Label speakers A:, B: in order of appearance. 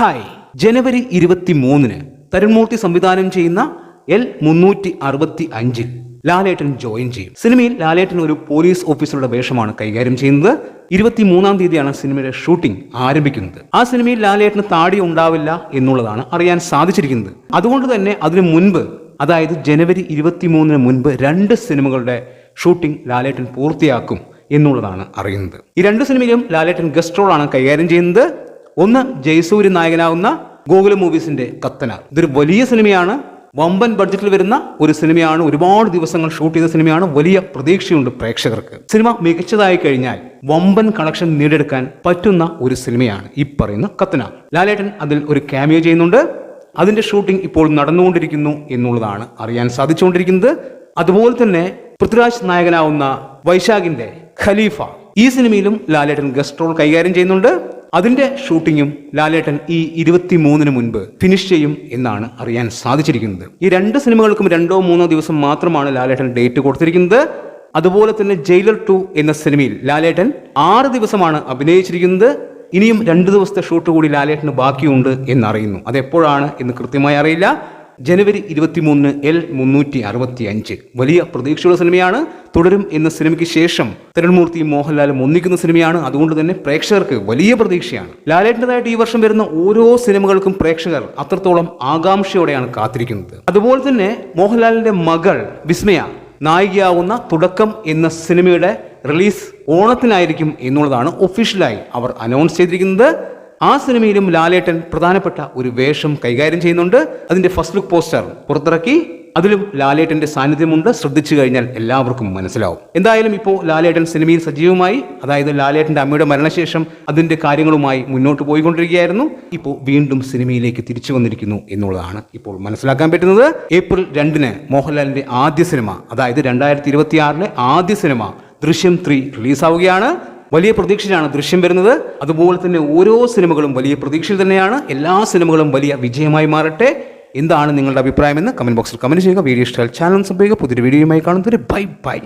A: Hi, ജനുവരി 23-ന് തരുൺമൂർത്തി സംവിധാനം ചെയ്യുന്ന L365 ലാലേട്ടൻ join ചെയ്യും. സിനിമയിൽ ലാലേട്ടൻ ഒരു പോലീസ് ഓഫീസറുടെ വേഷമാണ് കൈകാര്യം ചെയ്യുന്നത്. 23-ാം തീയതിയാണ് സിനിമയുടെ ഷൂട്ടിംഗ് ആരംഭിക്കുന്നത്. ആ സിനിമയിൽ ലാലേട്ടന് താടി ഉണ്ടാവില്ല എന്നുള്ളതാണ് അറിയാൻ സാധിച്ചിരിക്കുന്നത്. അതുകൊണ്ട് തന്നെ അതിനു മുൻപ്, അതായത് ജനുവരി 23-ന് മുൻപ് 2 സിനിമകളുടെ ഷൂട്ടിംഗ് ലാലേട്ടൻ പൂർത്തിയാക്കും എന്നുള്ളതാണ് അറിയുന്നത്. ഈ 2 സിനിമയിലും ലാലേട്ടൻ ഗസ്റ്റ് റോളാണ് കൈകാര്യം ചെയ്യുന്നത്. ഒന്ന് ജയസൂര്യ നായകനാവുന്ന ഗോകുലം മൂവീസിന്റെ കത്തനാർ. ഇതൊരു വലിയ സിനിമയാണ്, വമ്പൻ ബഡ്ജറ്റിൽ വരുന്ന ഒരു സിനിമയാണ്, ഒരുപാട് ദിവസങ്ങൾ ഷൂട്ട് ചെയ്ത സിനിമയാണ്. വലിയ പ്രതീക്ഷയുണ്ട് പ്രേക്ഷകർക്ക്. സിനിമ മികച്ചതായി കഴിഞ്ഞാൽ വമ്പൻ കളക്ഷൻ നേടിയെടുക്കാൻ പറ്റുന്ന ഒരു സിനിമയാണ് ഈ പറയുന്ന കത്തനാർ. ലാലേട്ടൻ അതിൽ ഒരു ക്യാമിയോ ചെയ്യുന്നുണ്ട്. അതിന്റെ ഷൂട്ടിംഗ് ഇപ്പോൾ നടന്നുകൊണ്ടിരിക്കുന്നു എന്നുള്ളതാണ് അറിയാൻ സാധിച്ചുകൊണ്ടിരിക്കുന്നത്. അതുപോലെ തന്നെ പൃഥ്വിരാജ് നായകനാവുന്ന വൈശാഖിന്റെ ഖലീഫ, ഈ സിനിമയിലും ലാലേട്ടൻ ഗസ്റ്റ് റോൾ കൈകാര്യം ചെയ്യുന്നുണ്ട്. അതിന്റെ ഷൂട്ടിങ്ങും ലാലേട്ടൻ ഈ 23-ന് മുൻപ് ഫിനിഷ് ചെയ്യും എന്നാണ് അറിയാൻ സാധിച്ചിരിക്കുന്നത്. ഈ 2 സിനിമകൾക്കും 2-3 ദിവസം മാത്രമാണ് ലാലേട്ടൻ ഡേറ്റ് കൊടുത്തിരിക്കുന്നത്. അതുപോലെ തന്നെ ജയിലർ 2 എന്ന സിനിമയിൽ ലാലേട്ടൻ 6 ദിവസമാണ് അഭിനയിച്ചിരിക്കുന്നത്. ഇനിയും 2 ദിവസത്തെ ഷൂട്ട് കൂടി ലാലേട്ടന് ബാക്കിയുണ്ട് എന്നറിയുന്നു. അതെപ്പോഴാണ് എന്ന് കൃത്യമായി അറിയില്ല. ജനുവരി 23-ന് L365 വലിയ പ്രതീക്ഷയുള്ള സിനിമയാണ്. തുടരും എന്ന സിനിമയ്ക്ക് ശേഷം തരുൺമൂർത്തിയും മോഹൻലാലും ഒന്നിക്കുന്ന സിനിമയാണ്. അതുകൊണ്ട് തന്നെ പ്രേക്ഷകർക്ക് വലിയ പ്രതീക്ഷയാണ്. ലാലേട്ടൻ്റെതായിട്ട് ഈ വർഷം വരുന്ന ഓരോ സിനിമകൾക്കും പ്രേക്ഷകർ അത്രത്തോളം ആകാംക്ഷയോടെയാണ് കാത്തിരിക്കുന്നത്. അതുപോലെ തന്നെ മോഹൻലാലിന്റെ മകൾ വിസ്മയ നായികയാവുന്ന തുടക്കം എന്ന സിനിമയുടെ റിലീസ് ഓണത്തിനായിരിക്കും എന്നുള്ളതാണ് ഒഫീഷ്യലായി അവർ അനൗൺസ് ചെയ്തിരിക്കുന്നത്. ആ സിനിമയിലും ലാലേട്ടൻ പ്രധാനപ്പെട്ട ഒരു വേഷം കൈകാര്യം ചെയ്യുന്നുണ്ട്. അതിന്റെ ഫസ്റ്റ് ലുക്ക് പോസ്റ്റർ പുറത്തിറക്കി. അതിലും ലാലേട്ടന്റെ സാന്നിധ്യമുണ്ട്. ശ്രദ്ധിച്ചു കഴിഞ്ഞാൽ എല്ലാവർക്കും മനസ്സിലാവും. എന്തായാലും ഇപ്പോൾ ലാലേട്ടൻ സിനിമയിൽ സജീവമായി, അതായത് ലാലേട്ടന്റെ അമ്മയുടെ മരണശേഷം അതിന്റെ കാര്യങ്ങളുമായി മുന്നോട്ട് പോയിക്കൊണ്ടിരിക്കുകയായിരുന്നു. ഇപ്പോൾ വീണ്ടും സിനിമയിലേക്ക് തിരിച്ചു വന്നിരിക്കുന്നു എന്നുള്ളതാണ് ഇപ്പോൾ മനസ്സിലാക്കാൻ പറ്റുന്നത്. ഏപ്രിൽ 2-ന് മോഹൻലാലിന്റെ ആദ്യ സിനിമ, അതായത് 2026-ലെ ആദ്യ സിനിമ ദൃശ്യം 3 റിലീസാവുകയാണ്. വലിയ പ്രതീക്ഷയിലാണ് ദൃശ്യം വരുന്നത്. അതുപോലെ തന്നെ ഓരോ സിനിമകളും വലിയ പ്രതീക്ഷയിൽ തന്നെയാണ്. എല്ലാ സിനിമകളും വലിയ വിജയമായി മാറട്ടെ. എന്താണ് നിങ്ങളുടെ അഭിപ്രായമെന്ന് കമന്റ് ബോക്സിൽ കമന്റ് ചെയ്യുക. വീഡിയോ ഇഷ്ടമായാൽ ചാനൽ സബ്സ്ക്രൈബ് ചെയ്യുക. പുതിയൊരു വീഡിയോയുമായി കാണുന്നവരെ ബൈ ബൈ.